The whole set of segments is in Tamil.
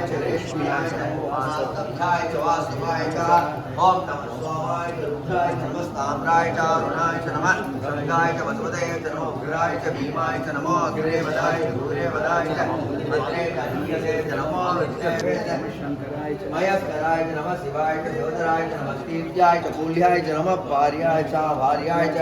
विघ्नेश्वराय च नमः ओम नमः स्वाहाय रुद्राय नमस्ताम्राय च अरुणाय च नमः शंगाय च वसुदेवाय च नमो उग्राय च भीमाय च नमो अग्रेवदाय च दूरेवदाय च भद्रे च नीयसे च नमो विद्याय च शंकराय च मयस्कराय च नमः शिवाय च देवदराय च नमः स्तीर्याय च कूल्याय च नमः भार्याय च भार्याय च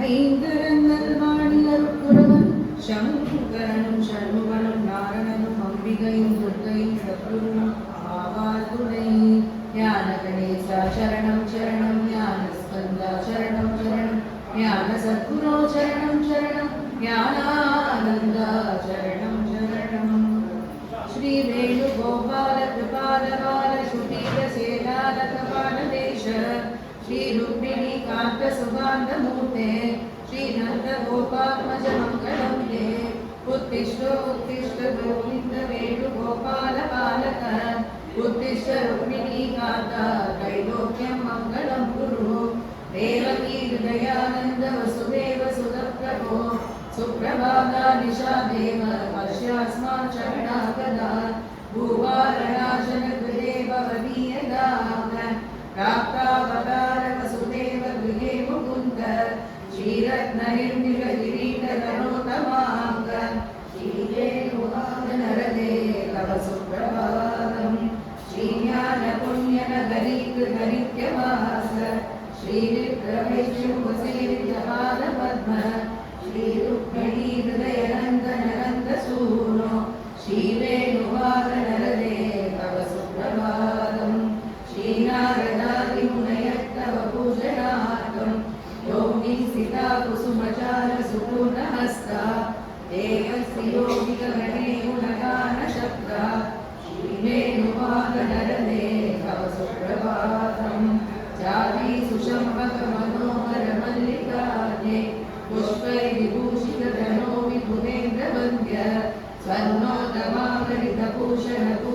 ஐங்கரங்கள் வாணியருக்குறவன் சங்கரனும் சண்முகனும் நாரணனும் அம்பிகையும் துர்க்கையும் சத்குரும் ஆவார் துணை ஞான கணேசா சரணம் சரணம் ஞான ஸ்கந்தா சரணம் சரணம் ஞான சத்குரோ சரணம் சரணம் ஞானானந்தா சரணம் சரணம் ஸ்ரீ வேணுகோபால கிருபால பால சுதீர சேலால கபால தேச श्री रुक्मिणी कांत सुगंध मूर्ते श्री नंद गोपात्मज मंगलम ते उत्तिष्ठ उत्तिष्ठ गोविंद वेणु गोपाल बालक उत्तिष्ठ रुक्मिणी कांत त्रैलोक्यं मंगलम कुरु देवकी हृदयानंद वसुदेव सुतप्रभो सुप्रभाता निशा देव पश्यास्मान् शरणागता भूवारणाशन गृहे भवनीयदाः प्राप्तावतार वसुदेव गृहे मुकुन्द श्रीरत्नहिर्निलगिरीटतनोतमाङ्ग श्रीवेणुवाहनरते तव सुप्रभातम् श्रीज्ञानपुण्यनगरीकृतनित्यमास श्रीविक्रमेशुवसेवितपादपद्म श्रीरुक्मिणी हृदयनन्दनन्दसूनो श्रीवेणुवाहनरते तव सुप्रभातम् श्रीनारदादिमुनयत्तव पूजनार्थं योगी सीता कुसुमचार सुपूर्णहस्ता देवस्य योगिकगणे गुणगानशब्दा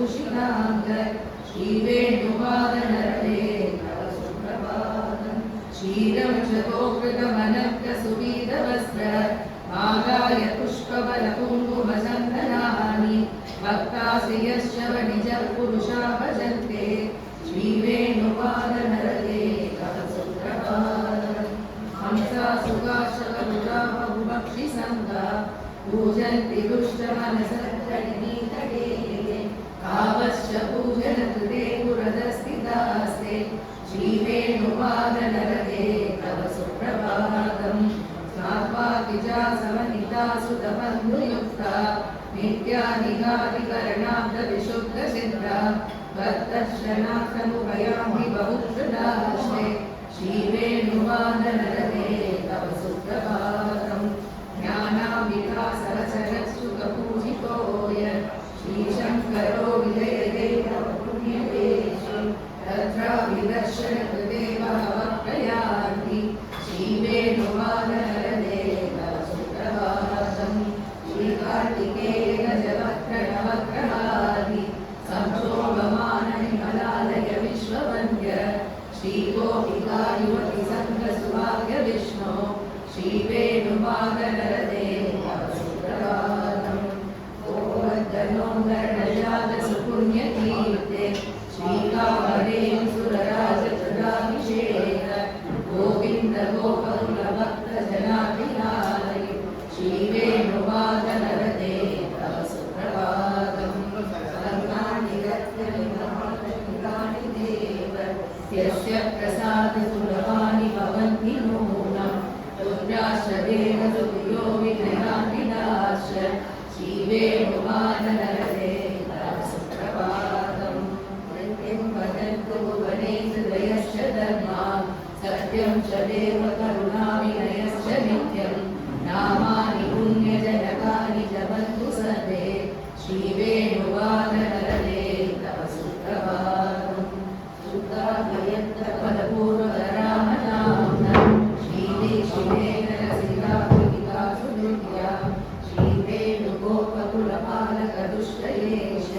भूषिताङ्ग श्रीवेणुवादनरते तव सुप्रभातम् क्षीरं चतोकृतमनर्कसुवीतवस्त्र मागाय पुष्पबलकुङ्कुमचन्दनानि भक्तासि यश्च वणिजः पुरुषा भजन्ते श्रीवेणुवादनरते तव सुप्रभातम् हंसा सुगाशकरुणा बहुभक्षिसङ्गा पूजन्ति दुष्टमनसत्तडिनीतटे कावश्च पूजनकृते पुरदस्थितास्ते श्रीवेणुवादनरते तव सुप्रभातम् स्नात्वातिजा समनिता सुतबन्धुयुक्ता नित्यानिगादिकरणाब्दविशुद्धसिद्धा भक्तशनार्थमुपयामि बहुश्रुताश्रे श्रीवेणुवादनरते तव सुप्रभातम् ज्ञानाविकासरसरत्सुखपूजितोय श्रीशङ्करो विजयते तव पुण्यदेशे तत्राभिदर्शनकृते बहवः प्रयान्ति श्रीवेणुवादनरते तव सुप्रभातम् श्रीकार्तिकेयगजवक्रणवक्रहारि संशोभमाननिमलालय विश्ववन्द्य श्रीगोपिका युवति सङ्घसुभाग्यविष्णो श्रीवेणुवादनरते तव सुप्रभातम् गोवर्धनोद्धरणजातसुपुण्यकीर्ते श्रीकामधेनुसुरराजचन्द्राभिषेक गोविन्द गोपकुलभक्तजनाभिलालय श्रीवेणुवादनरते तव सुप्रभातम् सर्वाणि देव यस्य प्रसादसुलभानि भवन्ति नूनम् रुद्राश्रदेव सुयो विनयान्विदाश्च श्रीवेणुवादनरते तव सुप्रभातम् नित्यं वदन्तु भुवने हृदयश्च धर्मान् सत्यं च देव करुणाविनयश्च नित्यम् नामानि पुण्यजनकानि जपन्तु सर्वे श्रीवेणुवादनरते तव सुप्रभातम् शुद्धाभयन्तपदपूर्वरामनाम्नम् श्रीदेशिवेनरसिकाकृतिकासुदुर्या श्रीवेणुगोपकुलपालकदुष्टयेश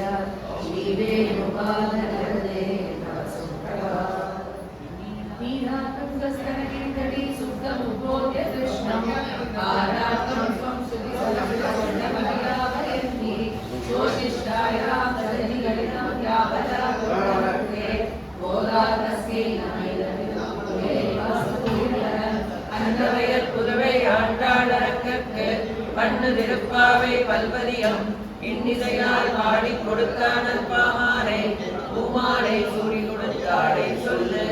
श्रीवेणुवादनरते तव सुप्रभातम् वीणाकङ्गस्तनकिङ्करी सुप्तमुपोद्य कृष्णं कारार्थं स्वं श्रुतिसलक्षणमभिलापयन्ति शोषिष्ठायां तदनिगलितं यावदागोरते गोदातस्यै नमैलमिदमुगे वासुदेवः அந்தவையற் புதுவை ஆண்டாளரங்கற்கு பண்ணு திருப்பாவை பல்வதியம் இன்னிசையால் பாடி கொடுத்தானல் பாமாலை பூமாலை சூடி கொடுத்தாளை சொல்லு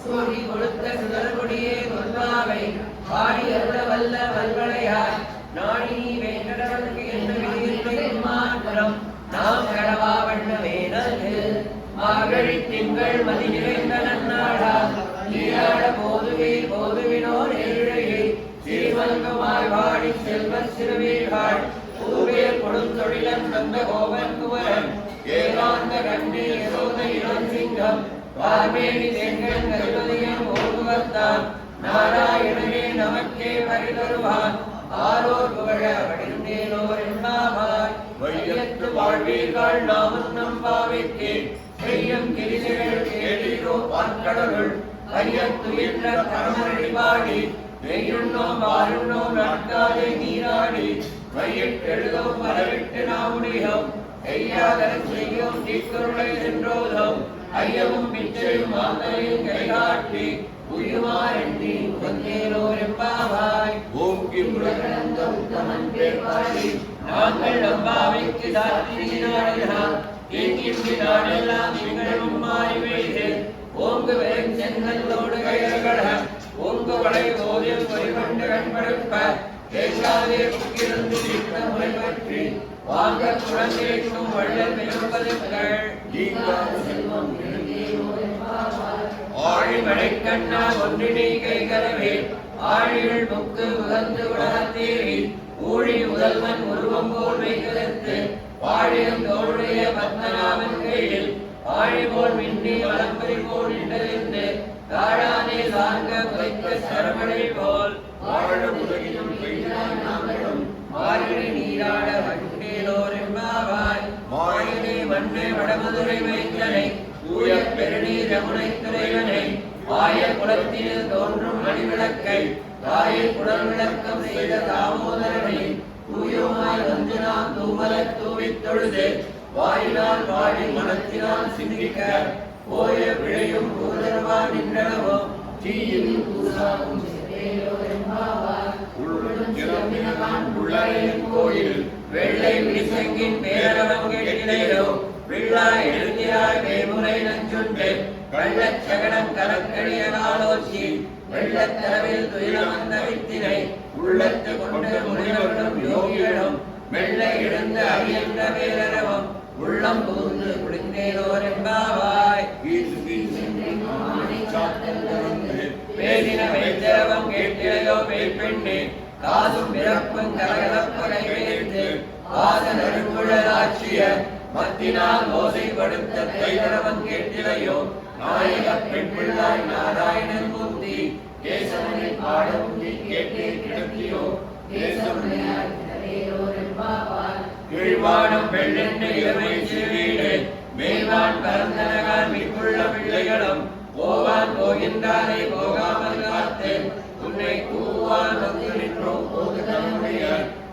சூடி கொடுத்த சுடர்கொடியே தொல்பாவை பாடி அருள வல்ல வல்வளையாய் நாடி நீ வேண்டவனுக்கு என்ன விதியில்லை மாற்றம் நாம் கடவா வண்ணமே நல்கு மார்கழி திங்கள் மதி நிறைந்த நன்னாடா நீராட போதுவீர் போதுவினோர் ஏழையை சீர்மல்குமாய் வாடி செல்வச் சிறுவீர்கள் பூவேர் கொடுந்தொழிலன் வந்த கோவன் குவரன் ஏகாந்த கண்ணி யசோத இளம் சிங்கம் வார்மேனி தெங்கள் கருவதியம் ஓகுவத்தான் நாராயணனே நமக்கே பரிதருவான் ஆரோர் புகழ வடிந்தேனோர் என்னாவாய் வையத்து வாழ்வீர்கள் நாமும் நம்பாவிற்கே செய்யும் கிரிசைகள் கேளீரோ பாற்கடலுள் கையத்துயின்ற கர்மரடி பாடி வெய்யுண்ணோம் வாருண்ணோம் நாட்காலே நீராடி வையிட்டெழுதோம் வரவிட்டு நாமுடியோம் ஐயாதரன் செய்யோம் தீக்கருளை சென்றோதோம் ஐயமும் பிச்சையும் மாந்தரையும் கைகாட்டி உயுமாரெண்ணி வந்தேனோர் எம்பாவாய் ஓம் கிம்புரகணந்த உத்தமன் பேர் பாடி நாங்கள் நம்பாவைக்கு சாட்சியினாடினார் ஏங்கின்றி நாடெல்லாம் எங்களும் மாறி வைத்து ஓங்கு வெறும் செங்கல்லோடு கயல்கள ஓங்கு வளை ஓதியம் வரிகொண்டு கண்படுப்ப கேட்காதே புக்கிருந்து தீர்த்த முறை பற்றி வாங்க குழந்தைக்கும் வள்ளல் விரும்பதுக்கள் செல்வம் ஆழிமழை கண்ணா ஒன்றினை கைகலவே ஆழிகள் முக்கு உகந்து உலகத்தேறி ஊழி முதல்வன் உருவம் போல் வைக்கதற்கு வாழியம் தோளுடைய பத்மநாபன் கையில் ஆழி போல் மின்னி வளம்பரி போல் நின்றதிருந்து தாழானே சார்ந்த குறைத்த சரமழை போல் வாழும் உலகிலும் நாங்களும் மாறினை நீராட வண்டேலோர் எம்பாவாய் மாயினை மண்ணே வடமதுரை மைந்தனை தூய பெருநீர் யமுனை துறைவனை ஆய குலத்தில் தோன்றும் மணிவிளக்கை தாயை குடல் விளக்கம் செய்த தாமோதரனை தூயமாய் வந்து நாம் தூமலர் தூவித் தொழுது வாயினால் வாழி மனத்தினால் சிந்திக்க போய விளையும் பூதர்வா நின்றனவோ தீயில் பூசாவும் கோயில் வெள்ளை விசங்கின் பேரவம் கேட்டிலையோ விழா எழுதியாய் வேமுறை நஞ்சுண்டு கள்ளச் சகடம் கலக்கடிய காலோச்சி வெள்ளத்தரவில் துயிலம் வந்த வித்தினை உள்ளத்து கொண்டு முனிவர்களும் யோகிகளும் மெல்ல எழுந்த அறியந்த பேரரவம் உள்ளம் புகுந்து குளிர்ந்தேனோர் என்பாவாய் பேசின வைத்தரவம் கேட்டிலையோ பெண்ணே காதும் பிறப்பும் கலகலப்பகை வைத்து காதல் அருங்குழலாட்சிய மத்தினால் ஓசைப்படுத்த தைதரவம் கேட்டிலையோ நாயக பெண் பிள்ளாய் நாராயணன் மூர்த்தி கேசவனை பாடும் நீ கேட்டே கிடத்தியோ கீழ்வானம் பெண்ணென்ன இளமை சிறுவீடு மேல்வான் பரந்தனகான் மிக்குள்ள பிள்ளைகளும் போவான் போகின்றாரை போகாமல் காத்து உன்னை கூவான் வந்து நின்றோம் போது தன்னுடைய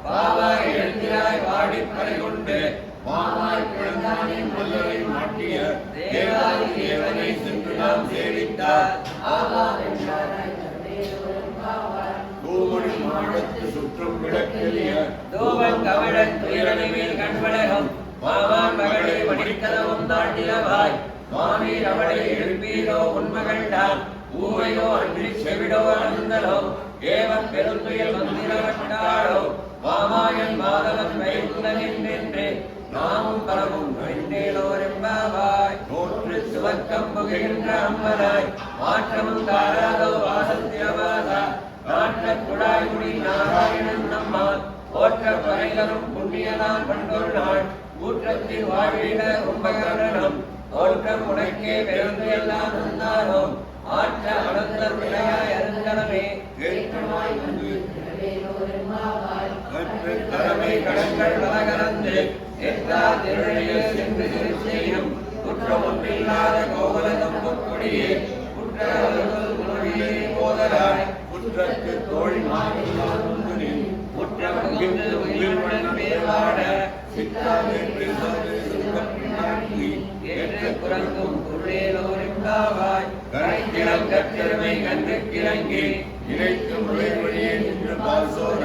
பாவாய் எழுந்திராய் வாடிப்படை கொண்டு மாமாய் பிறந்தானே மல்லரை மாட்டிய தேவாதி தேவனை சென்று நாம் சேவித்தார் தூமணி மாடத்து சுற்றும் விளக்கெளிய தூவன் கவிழன் துயரனை மேல் கண்வளகம் மாவான் மகளே மணிக்கதவும் தாண்டிலவாய் மாமீர் அவளை எழுப்பீரோ உண்மகள்தான் ஊவையோ அன்றி செவிடோ அனந்தலோ ஏவன் பெருந்துயல் மந்திரவட்டாளோ மாமாயன் மாதவன் வைகுந்தனின்றென்று நாமும் பலவும் நுழைந்தேலோர் என்பாவாய் நூற்று சுவர்க்கம் புகின்ற அம்மனாய் மாற்றமும் தாராதோ வாசத்திரவாசா நாற்ற குழாய்முடி நாராயணன் நம்மால் போற்ற பகைகளும் புண்ணியதான் பண்டொரு நாள் ஊற்றத்தில் வாழ்விட உம்பகரணம் தோற்றம் உனக்கே பிறந்து எல்லாம் நந்தாரோ ஆற்ற அனந்த விளையாய் அருந்தனமே ஏற்றமாய் வந்து தலைமை கடன்கள் பலகலந்து எத்தா திருழையில் சென்று செய்யும் குற்றம் ஒன்றில்லாத கோவலகம் பொற்கொடியே குற்றவர்கள் மொழியே போதலாய் குற்றத்து தோழி மாநில குற்றவங்கிந்து உயிர்வன் பேராட சித்தாவே ஏற்று குரங்கும் குருளேலோரிந்தாவாய் கரைக்கிழம் கத்திரமை கண்டு கிழங்கி இணைக்கும் உயிர்வழியே நின்று பாசோர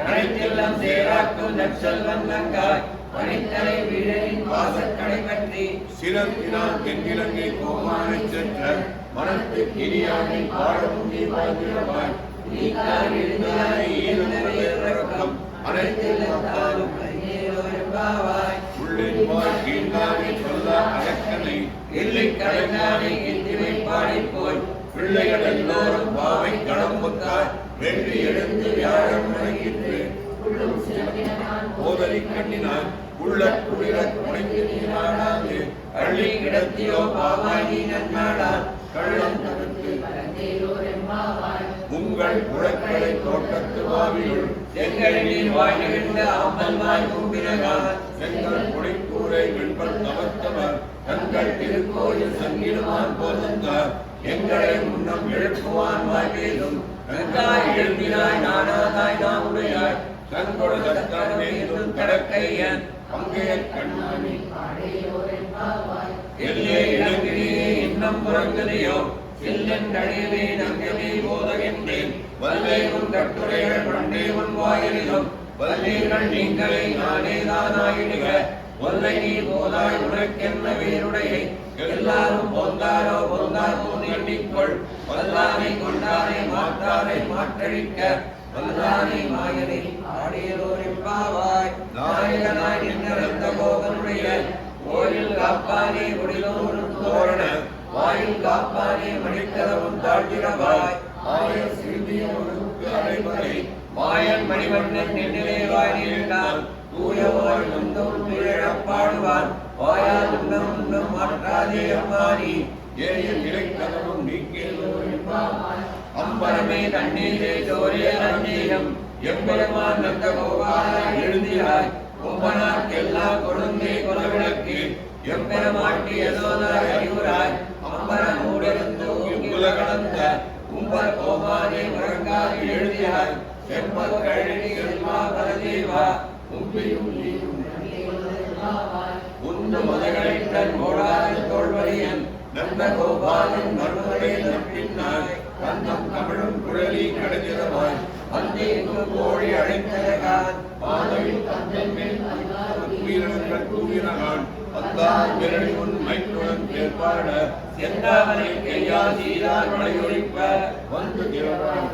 அனைத்தெல்லாம் சேராக்கும் நற்சல் வந்தங்காய் பணித்தலை வீழனின் பாசக்கடை பற்றி சிறப்பினால் தென்கிழங்கை கோமானை சென்ற மனத்து கிரியானின் பாடமும் நீ வாழ்கிறவாய் நீக்கான் எழுந்தாய் ஈரக்கம் அனைத்தெல்லாம் கையேலோரிம்பாவாய் உள்ளின் வாய் கீழ்கானை சொல்லா அடக்கனை எல்லை கலைஞானை எந்திரை பாடிப் போய் பிள்ளைகள் எல்லோரும் பாவை கடம்புக்காய் வெள்ளி எழுந்து வியாழம் முழங்கிற்று போதலி கண்ணினான் உள்ள குளிர குறைந்து நீராடாது அள்ளி கிடத்தியோ பாவாய் நீ நன்னாடான் கள்ளம் தடுத்து உங்கள் குழக்களை தோட்டத்து வாவியுள் எங்கள் நீர் வாய் நிகழ்ந்த அம்மன் வாய் கும்பினகான் எங்கள் குடிக்கூரை வெண்பல் தவத்தவர் தங்கள் திருக்கோயில் சங்கிடுவான் போதந்தார் எங்களை முன்னம் எழுப்புவான் வாய் மேலும் நன்றாய் எழுந்தினாய் நானாதாய் நாமுடையாய் தங்கொடு தத்தமே கடற்கையன் பங்கைய கண்ணானி எல்லே இளங்கிரியே இன்னம் புறங்கதையோ செல்லென்றழியவே நங்கமே போதகின்றேன் வல்லே உன் கட்டுரைகள் பண்டே உன் வாயிலும் வல்லேகள் நீங்களே நானேதானாயிடுக ஒல்லை நீ போதாய் உனக்கென்ன வேறுடையை எல்லாரும் பொந்தாரோ பொந்தார் போது எண்ணிக்கொள் வல்லானை கொண்டாரை மாற்றாரை மாற்றழிக்க வல்லானை மாயனை ஆடியலோரிப்பாவாய் நாயகனாய் நின்றந்த கோபனுடைய கோயில் காப்பானே குடிலோரும் தோரண வாயில் காப்பானே மணிக்கதவும் தாழ்கிறவாய் ஆயர் சிறுமியோருக்கு அடைமறை மாயன் மணிவண்ணன் நெண்ணிலே வாய் நீண்டான் தூயவாய் முந்தம் துயரப்பாடுவான் வாயால் உண்டம் உண்டம் மாற்றாதே அம்மானி ஏய நிலைக்கதவும் நீக்கேலோரிப்பாவாய் அம்பரமே தண்ணீரே ஜோரே நன்னீரம் எம்பெருமான் நந்த கோபாலாய் எழுந்திராய் கொம்பனார்க்கெல்லாம் கொழுந்தே கொலவிளக்கு எம்பெருமாட்டி யசோதர அறிவுராய் அம்பர மூடிருந்து ஊங்கியுல கடந்த கும்பர் கோமாதி முழங்காதி எழுதியாய் செம்பல் கழனி எல்மா பரதேவா உம்பியும் உந்து முதலில் தன் ஓடாத தோல்வழியன் நந்த கோபாலன் மறுமுறை பின்னாய் கந்தம் தமிழும் குழலி கடைஞ்சிரமாய் அந்தேக்கு கோழி அழைத்ததகான் பாதையில் தந்தன் மேல் உயிரினங்கள் கூவினகான் அத்தார் விரலி உன் மைத்துடன் ஏற்பாட செந்தாமரை கையா சீரார் மழையொழிப்ப வந்து திரவாய்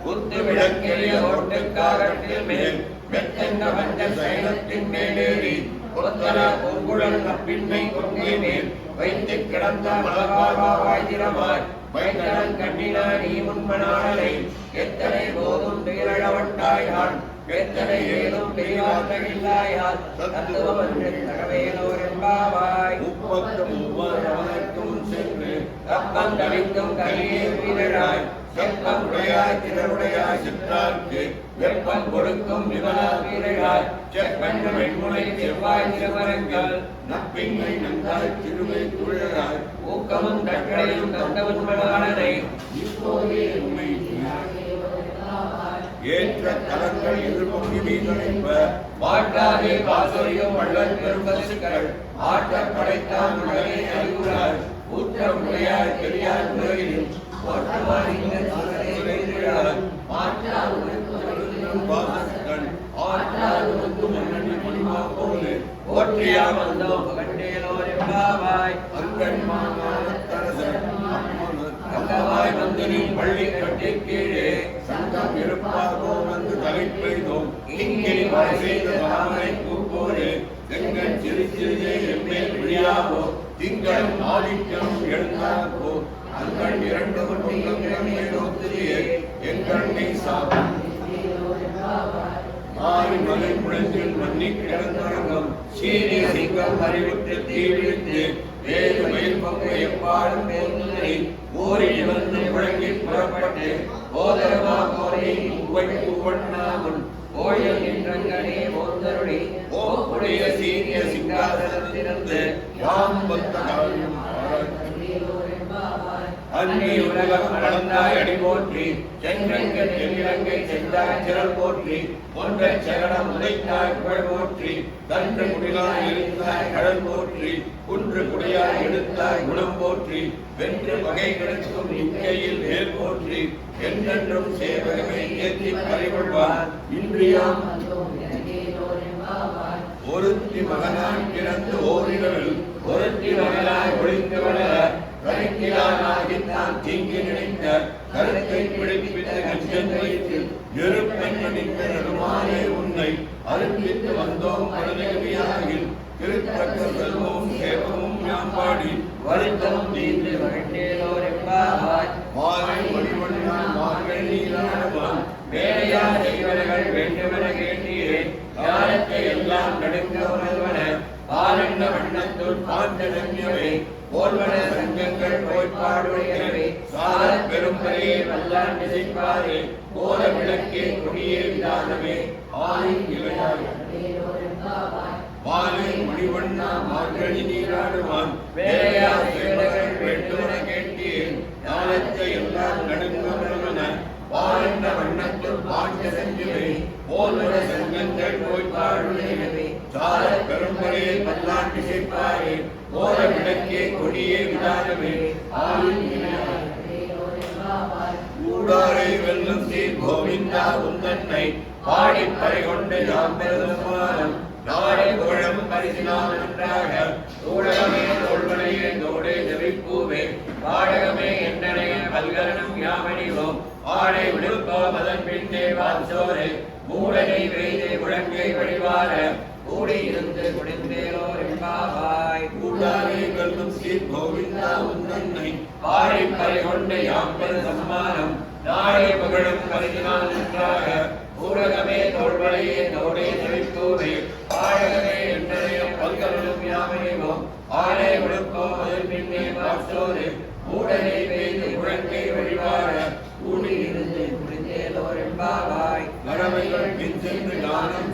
குத்து விளக்கெரிய ஓட்டுக்காரத்தில் மேல் வெட்டென்ற வந்த சைலத்தின் மேலேறி கொத்தர பொங்குழல் பின்னை கொங்கை மேல் வைத்து கிடந்த மலர்வாய்திரமாய் வைத்தனன் கண்ணினார் நீ முன்மனாளரை எத்தனை போதும் திரளவட்டாயான் எத்தனை ஏதும் பெரியாற்றகில்லாயால் தத்துவம் தகவேலோர் என்பாவாய் முப்பத்து மூவரும் சென்று கப்பம் தவித்தும் கலியே வீரராய் செப்பம் உடையாய் திரவுடையாய் சிற்றார்க்கு வெப்பம் கொடுக்கும் விமலா வீரராய் செப்பென்ற வெண்முனை செவ்வாய் திருமரங்கள் நப்பின்மை நந்தாய் திருவை குழலாய் ஊக்கமும் கட்டளையும் தந்தவன் மலாளனை இப்போதே உண்மை ஏற்ற தலங்கள் எதிர்பொங்கி மீதழைப்ப பாட்டாதே பாசொலியும் வள்ளல் பெரும்பசுக்கள் ஆட்ட படைத்தான் உடனே அறிவுறார் ஊற்ற உடையார் பெரியார் உலகிலும் பள்ளி கட்டி கீழே சங்கம் இருப்பாகோ வந்து தலை பெய்தோம் இங்கே செய்த தாமரை கூப்போடு எங்கள் சிறு சிறிதே எம்மேல் விழியாவோ திங்களும் ஆதிக்கம் எழுந்தாகோ அங்கள் இரண்டு நோக்கியே எங்கண்ணை சாப்பிடும் மாறி மலை முழங்கில் மண்ணி கிடந்தரங்கம் சீரிய சிங்கம் அறிவுற்று தீவிழித்து வேறு மயில் பங்கு எப்பாடும் பேருந்தை ஊரில் வந்து முழங்கி புறப்பட்டு போதரமா கோரை உவண்ணாமுன் கோயில் நின்றங்கனே போந்தருளி ஓப்புடைய சீரிய சிங்காசனத்திலிருந்து யாம் வந்த காரியம் அன்னி உலகம் கடந்தாய் அடி போற்றி செங்கங்கள் தென்னிலங்கை சென்றாய் சிறல் போற்றி ஒன்றை சரணம் உதைத்தாய் புகழ் போற்றி தன்று குடிலாய் இருந்தாய் கடல் போற்றி குன்று குடையாய் எடுத்தாய் குணம் போற்றி வென்று வகை கிடைக்கும் இங்கையில் வேல் போற்றி என்றென்றும் சேவகமே ஏற்றி பறிகொள்வார் இன்றியாம் ஒருத்தி மகனாய் பிறந்து ஓரிரவில் ஒருத்தி மகனாய் ஒழிந்து வளர கருக்கிலானாகித்தான் தீங்கி நினைத்த கருத்தை பிடிப்பித்த கஞ்சன் வைத்து நெருப்பெண் நினைத்த நெருமானே உன்னை அருப்பித்து வந்தோம் மனதேவியாகில் திருத்தக்க செல்வமும் சேவமும் யாம்பாடி வருத்தமும் தீர்ந்து வழங்கேலோர் என்பாவாய் மாலை ஒளிவண்ணான் மார்கள் நீராடுவான் வேலையா செய்வர்கள் வேண்டுமென கேட்டீரே யாரத்தை எல்லாம் நடுங்க உணர்வன பாலண்ட வண்ணத்துள் பாண்டனவே போல்வன சங்கங்கள் போய்ப்பாடுடையவே சால பெரும்பரையே வல்லான் திசைப்பாரே கோல விளக்கே கொடியே விதானமே ஆலின் இளையாய் மாலை மணிவண்ணா மார்கழி நீராடுவான் வேலையா செய்வர்கள் வேண்டுமென கேட்டீர் ஞானத்தை எல்லாம் நடுங்க உணர்வன பாலண்ட வண்ணத்துள் பாண்டனவே போல்வன சங்கங்கள் போய்ப்பாடுடையவே சால பெரும்பரையே வல்லான் திசைப்பாரே கோல விளக்கே கொடியே விதானமே ஆலின் இளையாய் ஊடாரை வெல்லும் சீர் கோவிந்தா உந்தன்னை பாடிப் பறைகொண்டு யாம் பெருமானம் நாளை புகழும் பரிசினால் நன்றாக ஊடகமே தோல்வனையே தோடே ஜெபிப்பூவே பாடகமே என்னனைய பல்கலனும் யாமணிவோம் ஆடை விடுப்போம் அதன் பின்னே வாசோரே மூடனை வெய்தே முழங்கை வழிவார கூடியிருந்து குடிந்தேலோர் என்பாவாய் கூடாரே வெல்லும் சீர் கோவிந்தா உந்தன்னை பாடிப் பறைகொண்டு யாம் பெரு சம்மானம் நாளை புகழும் பரிசினால் நன்றாக ஊடகமே தோல்வளையே தோடே ஜெபிப்பூவே பாடகமே என்னையும் பல்கலும் யாமணிவோம் ஆடை விடுப்போம் அதன் பின்னே வாசோரே மூடனை பெய்து முழங்கை வழிவார கூடியிருந்து குடிந்தேலோர் என்பாவாய் வரவைகள் பின் சென்று கானம்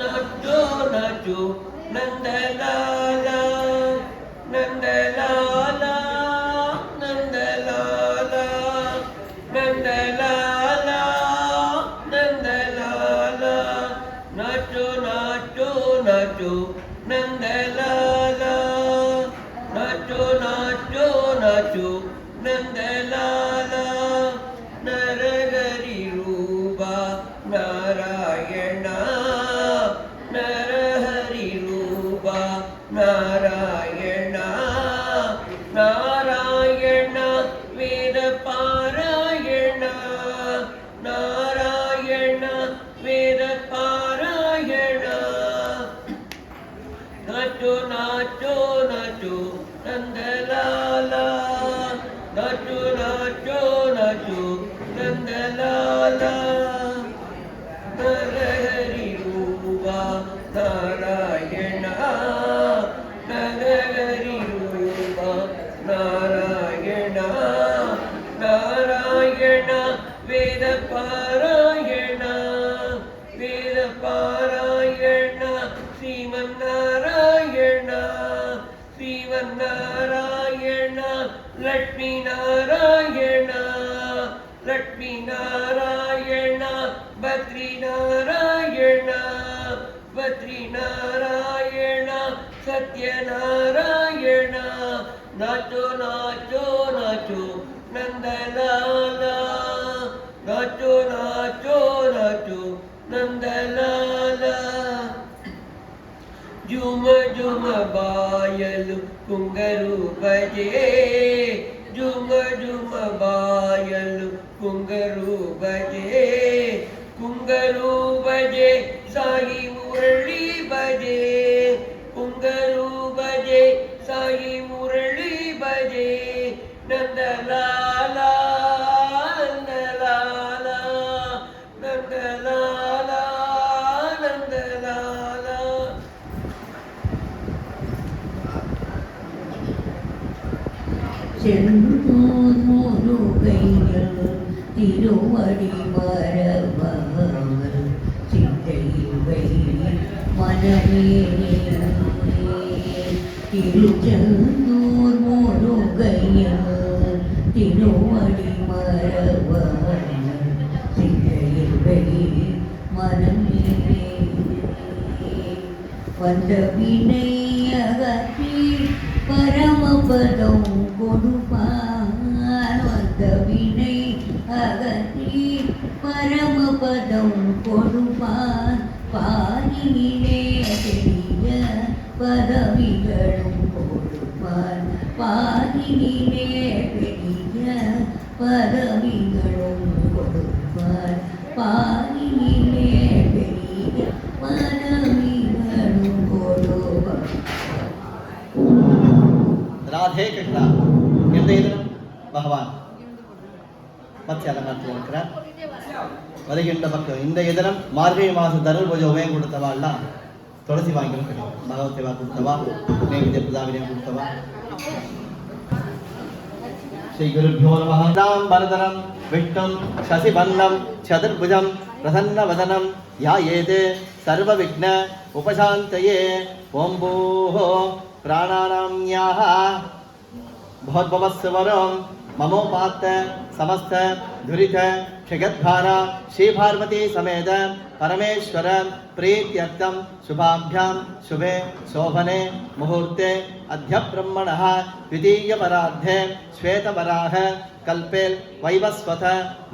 nacho nacho Nandalala Nandalala Nandalala Nandalala Nandalala Nacho nacho nacho Nandalala Nacho nacho nacho Nandalala Naragari Rupa Narayana Narahari Rupa Narayana Narayana Veda Parayana Narayana Veda Parayana Nacho nacho nacho Nandalala Nacho nacho nacho Nandalala Narahari Rupa Narayana Narahari Rupa Narayana Narayana Veda Parayana Veda Parayana Sriman Narayana Sriman Narayana Lakshmi Narayana Lakshmi Narayana Badri Narayana Badri Narayana Satya Narayana Nacho nacho nacho Nandalala Nacho nacho nacho Nandalala Juma Juma Bayalu Kungaru Baje Juma Juma Bayalu Kungaru Baje Kungaru Baje Sahi Murali Baje Kungaru Baje Sahi Murali Baje Nandalala Nandalala Nandalala Nandalala Senthur முருகையில் திருவடி மரபவர் சிந்தையில் வையில் மனமேறே திருச்செந்தூர் முருகையில் திருவடி மரபவர் சிந்தையில் வையில் மனமேறே வந்த வினை அகற்றி பரமபதம் கொடுப்பான் வந்த வினை அகற்றி பரமபதம் கொடுப்பான் பாரினிலே பெரிய பதவிகளும் கொடுப்பான் பாரினிலே பெரிய பதவிகளும் கொடுப்பான் பாரினிலே பெரிய பதவிகளும் கொடுப்பான். ராதே கிருஷ்ணா. இன்றைய தினம் பகவான் மத்திய அலங்காரத்தில் இருக்கிறார். வருகின்ற பக்கம் இன்றைய தினம் மார்கழி மாதம் தருள் பூஜை உபயம் கொடுத்தவாள்லாம் துளசி வாங்கியும் கிடைக்கும். பகவத்தேவா கொடுத்தவா, நைவேத்திய பிரதாவினியம் கொடுத்தவா. ஸ்ரீ குருभ्यो நமः. ராம் வரதனம் விஷ்ணும் சசிபந்தம் சதுர்புஜம் பிரசன்னவதனம் யாயேதே சர்வ விக்ன உபசாந்தயே. ஓம் பூஹோ प्राणानाम्याः भवद्भवस्वरं ममोपात्त समस्त दुरित क्षगद्भारा श्री पार्वती समेत परमेश्वर प्रीत्यर्थं शुभाभ्यां शुभे शोभने मुहूर्ते अद्य ब्रह्मणः द्वितीयपरार्धे श्वेतवराह कल्पे वैवस्वत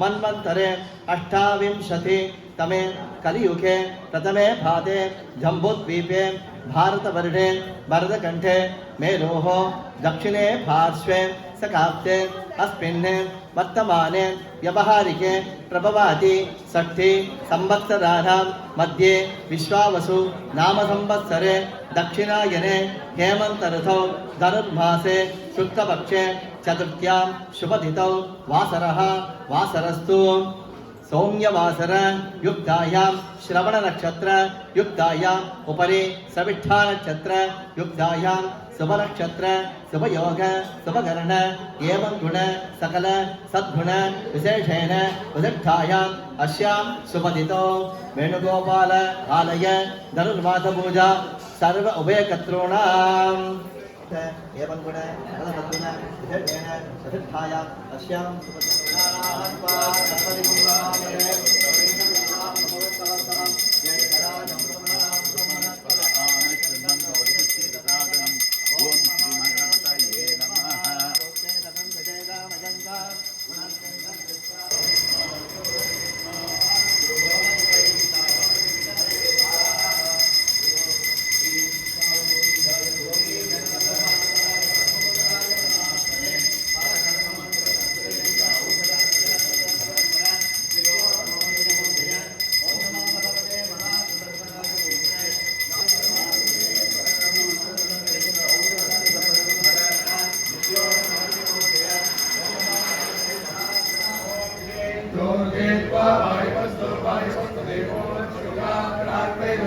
मन्वन्तरे 28 तमे कलियुगे प्रथमे भाते जम्बूद्वीपे भारतवर्षे भरतकण्ठे मेरोः दक्षिणे पार्श्वे सकाप्ते अस्मिन् वर्तमाने व्यवहारिके प्रभवाति षष्ठी संवत्सराणां मध्ये विश्वावसु नाम संवत्सरे दक्षिणायने हेमन्त ऋतौ धनुर्मासे शुक्लपक्षे चतुर्थ्यां शुभतिथौ वासरः वासरस्तु सौम्यवासर युक्तायां श्रवण नक्षत्र युक्तायां उपरि सविष्ठा नक्षत्र युक्तायां शुभ नक्षत्र शुभ योग शुभ करण एवं गुण सकल सद्गुण विशेषेण उदिष्ठायाम् अस्यां शुभदितो वेणुगोपाल आलय धनुर्मास पूजा सर्व उभयकर्तॄणाम् एवं गुण सकल सद्गुण विशेषेण उदिष्ठायाम् अस्यां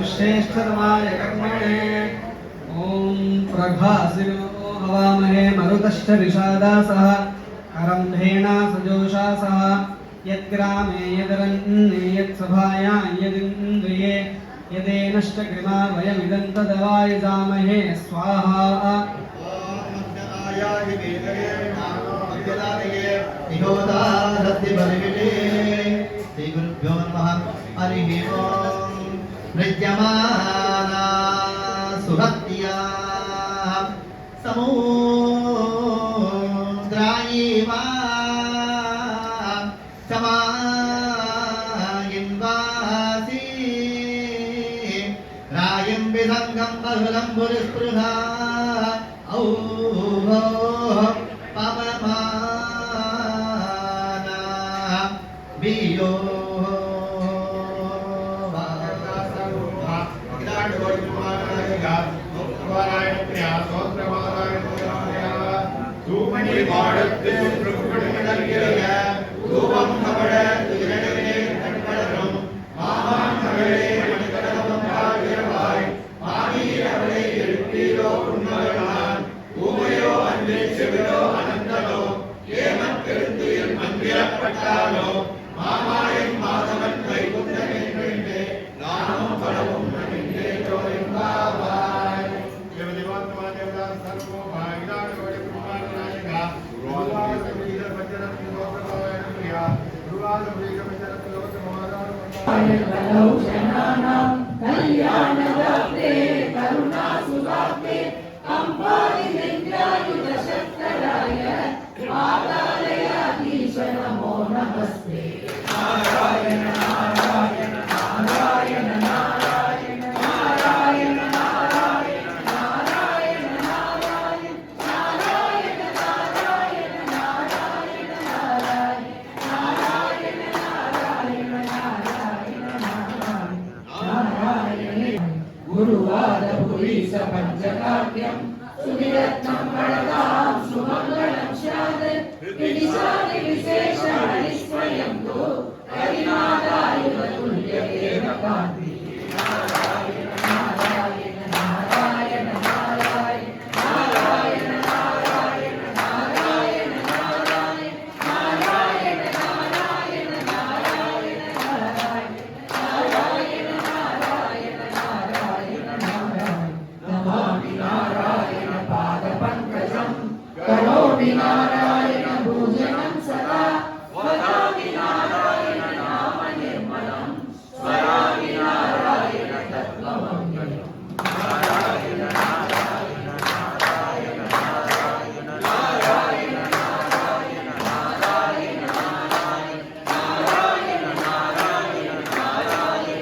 श्रेष्ठतमाय कर्मणे ओम प्रभासिनो हवामहे मरुतश्च विषादासः करम्भेण सजोषा सह यद्ग्रामे यदरण्ये यत्सभायां यदिन्द्रिये यदेनश्च कृमा वयमिदं तदवाय जामहे स्वाहा श्री गुरुभ्यो नमः हरिः ओम् विद्यमाना सुभक्तिया समुद्रायिवा समायिन्वासी रायं विसङ्गं बहुलं पुरस्पृहा औहो पवमाना वियो कल्याणदाते करुणासुदाते कंपादिनेन्द्रायुधशक्तराय आदालयाधीश नमो नमस्ते नारायण नारायण नारायण नारायण नारायण नारायण नारायण नारायण नारायण नारायण नारायण नारायण नारायण नारायण गुरुवादपुरीश पंचकाव्यं सुनिरत्नं पठतां सुमङ्गलं स्यात् विदिशानि विशेषहरिस्वयं तु हरिनादायुधतुल्येन कान्ति नारायण नारायण नारायण नारायण नारायण नारायण नारायण नारायण नारायण नारायण नारायण नारायण नारायण नारायण नारायण नमामि नारायण पादपङ्कजं करोमि नारायण पूजनं सदा वदामि नारायण नाम निर्मलं स्मरामि नारायण तत्त्वमव्ययम् नारायण नारायण नारायण नारायण नारायण नारायण नारायण नारायण नारायण नारायण नारायण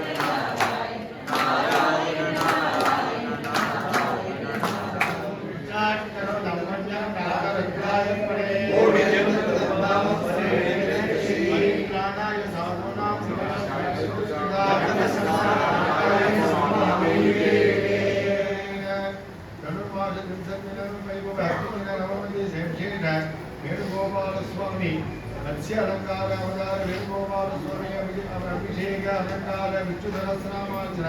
नारायण नारायण वेणुगोपाल स्वामी मत्स्य अलंकार अवतार वेणुगोपाल स्वामी अभिषेक अलंकार विष्णु सहस्रनामाचर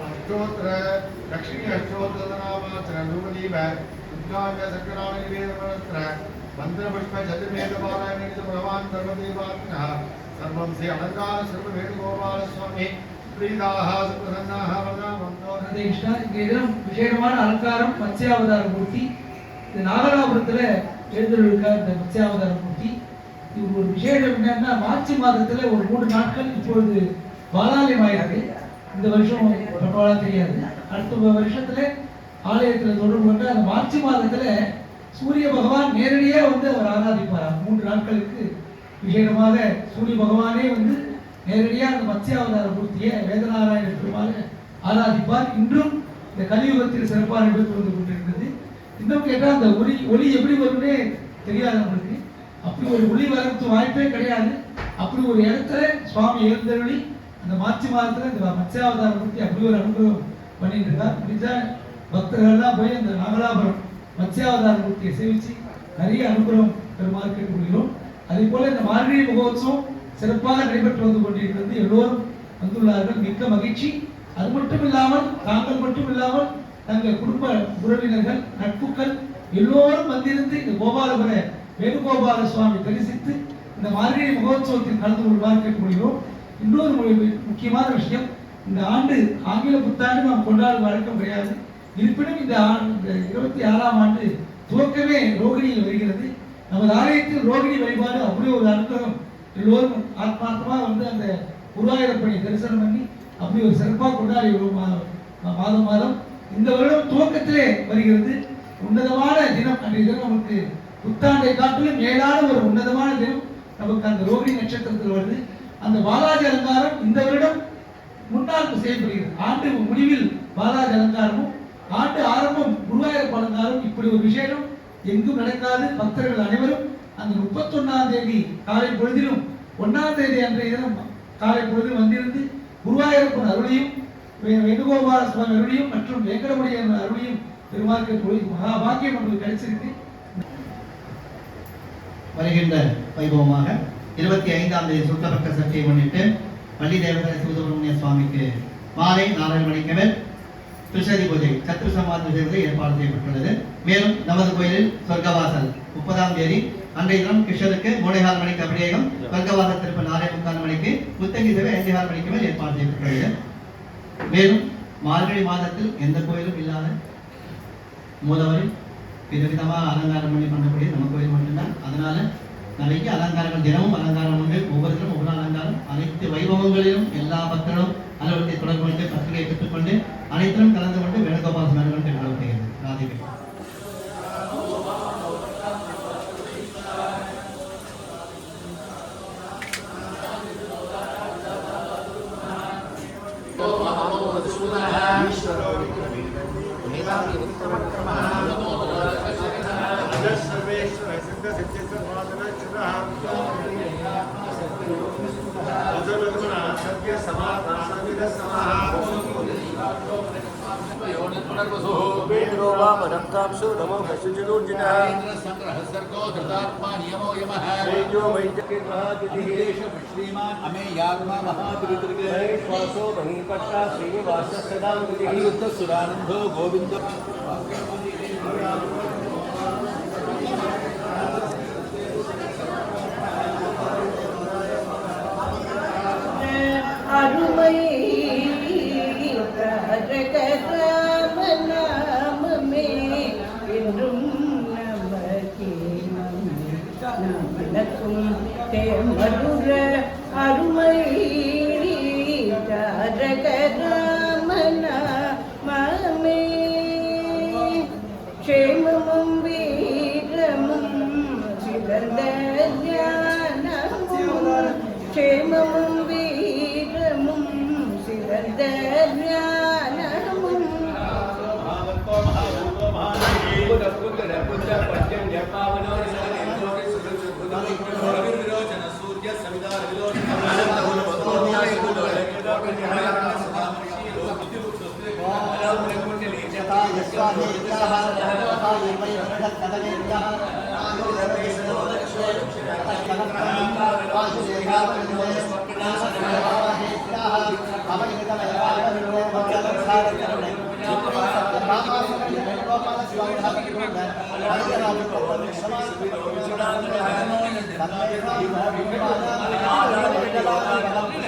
अष्टोत्तर लक्ष्मी अष्टोत्तर नामाचर धूपदीप उद्गाव्य सक्राण निवेद मंत्र मंत्र पुष्प चतुर्वेद पारायण भगवान सर्वदेवात्मनः सर्वं से अलंकार सर्व वेणुगोपाल स्वामी प्रीताः सुप्रसन्नाः वदामन्तो இதனம் விசேஷமான அலங்காரம் மத்ஸ்யாவதார மூர்த்தி. இது நாகலாபுரத்துல எழுந்தருளிருக்க இந்த மத்ஸ்யாவதார மூர்த்தி. இது ஒரு விசேஷம் என்னன்னா மார்ச் மாதத்துல ஒரு 3 நாட்கள் இப்பொழுது பாலாலயம் ஆயிருக்கு. இந்த வருஷம் பரவாயில்ல தெரியாது. அடுத்த வருஷத்துல ஆலயத்துல தொடர்பு கொண்டு அந்த மார்ச் மாதத்துல சூரிய பகவான் நேரடியே வந்து அவர் ஆராதிப்பார். 3 நாட்களுக்கு விசேஷமாக சூரிய பகவானே வந்து நேரடியாக அந்த மத்ஸ்யாவதார மூர்த்தியை வேதநாராயண பெருமாள் ஆராதிப்பார். இன்றும் இந்த கலியுகத்தில் சிறப்பாக நிகழ்த்து வந்து கொண்டிருக்கிறது. இன்னும் கேட்டால் அந்த ஒளி எப்படி வரும்னே தெரியாது நம்மளுக்கு. அப்படி ஒரு ஒளி வரத்து வாய்ப்பே கிடையாது. அப்படி ஒரு இடத்துல சுவாமி எழுந்தருளி அந்த மார்ச் மாதத்துல இந்த மத்ஸ்யாவதார மூர்த்தி அப்படி ஒரு அனுகிரகம் பண்ணிட்டு இருக்கார். முடிஞ்சா பக்தர்கள்லாம் போய் அந்த நாகலாபுரம் மத்ஸ்யாவதார மூர்த்தியை சேவிச்சு நிறைய அனுகிரகம் பெருமாறு கேட்டுக்கொள்கிறோம். அதே போல இந்த மார்கழி மகோத்சவம் சிறப்பாக நடைபெற்று வந்து கொண்டிருக்கிறது. எல்லோரும் வந்துள்ளார்கள், மிக்க மகிழ்ச்சி. அது மட்டும் இல்லாமல் தாங்கள் மட்டும் இல்லாமல் தங்கள் குடும்ப உறவினர்கள் நட்புகள் எல்லோரும் வந்திருந்து இந்த கோபாலபுர வேணுகோபால சுவாமி தரிசித்து இந்த மார்கழி மகோத்சவத்தில் கலந்து கொள்வார் கேட்டுக்கொள்கிறோம். இன்னொரு முக்கியமான விஷயம், இந்த ஆண்டு ஆங்கில புத்தாண்டு நாம் கொண்டாடும் வழக்கம் கிடையாது. இருப்பினும் இந்த 26ஆம் ஆண்டு துவக்கமே ரோகிணியில் வருகிறது. நமது ஆலயத்தில் ரோகிணி வழிபாடு அப்படி ஒரு அனுகிரகம். எல்லோரும் ஆத்மார்த்தமாக வந்து அந்த குருவாயூரப்பனை தரிசனம் பண்ணி அப்படி ஒரு சிறப்பாக கொண்டாடி மாதம் இந்த வருடம் துவக்கத்திலே வருகிறது. உன்னதமான தினம். அன்றைய தினம் நமக்கு புத்தாண்டை காட்டிலும் மேலான ஒரு உன்னதமான தினம் நமக்கு அந்த ரோகிணி நட்சத்திரத்தில் வருது. அந்த பாலாஜி அலங்காரம் இந்த வருடம் முன்னால் செய்யப்படுகிறது. ஆண்டு முடிவில் பாலாஜி அலங்காரமும் ஆண்டு ஆரம்பம் குருவாயூரப்ப அலங்காரம். இப்படி ஒரு விசேஷம் எங்கும் நடக்காது. பக்தர்கள் அனைவரும் அந்த 31ஆம் தேதி காலை பொழுதிலும் 1ஆம் தேதி அன்றைய தினம் காலை பொழுதிலும் வந்திருந்து குருவாயூரப்பன் அருளையும் வேணுகோபால சுவாமி அருளையும் மற்றும் வெங்கடமுடிய அருளையும் பெருமாள் பொழுது மகாபாக்கியம் நமக்கு கிடைச்சிருக்கு. வருகின்ற வைபவமாக 25ஆம் தேதி சுத்தபக்க சஷ்டியை முன்னிட்டு பள்ளி தேவதா சிவசுப்ரமணிய சுவாமிக்கு மாலை 4 மணிக்கு மேல் திருஷதி பூஜை சத்ரு சமாதி பூஜை ஏற்பாடு செய்யப்பட்டுள்ளது. மேலும் நமது கோயிலில் சொர்க்கவாசல் 30ஆம் தேதி அன்றைய தினம் கிருஷ்ணருக்கு 3:15 மணிக்கு அபிஷேகம், சொர்க்கவாசல் திருப்ப 4:45 மணிக்கு, முத்தங்கி சேவை 5:15 மணிக்கு மேல் ஏற்பாடு செய்யப்பட்டுள்ளது. மேலும் மார்கழி மாதத்தில் எந்த கோயிலும் இல்லாத மூலவரில் விதவிதமாக அலங்காரம் பண்ணக்கூடிய நம்ம கோயில் மட்டும்தான். அதனால நிறைய அலங்காரங்கள், தினமும் அலங்காரம் உண்டு. ஒவ்வொருத்தரும் ஒவ்வொரு அலங்காரம். அனைத்து வைபவங்களிலும் எல்லா பக்தர்களும் அலுவலகத்தை தொடர்பு கொண்டு பத்திரிகையை பெற்றுக்கொண்டு அனைத்திலும் கலந்து கொண்டு வேணுகோபால சுவாமி பெற்றுக்கொள்ளப்படுகிறது. ராதிகை மதுர அருமை ராமநாமமே க்ஷேமமும் வீரமும் சிறந்த ஞானமும் க்ஷேமமும் வீரமும் சிறந்த ஞானமும் यथा Thank you.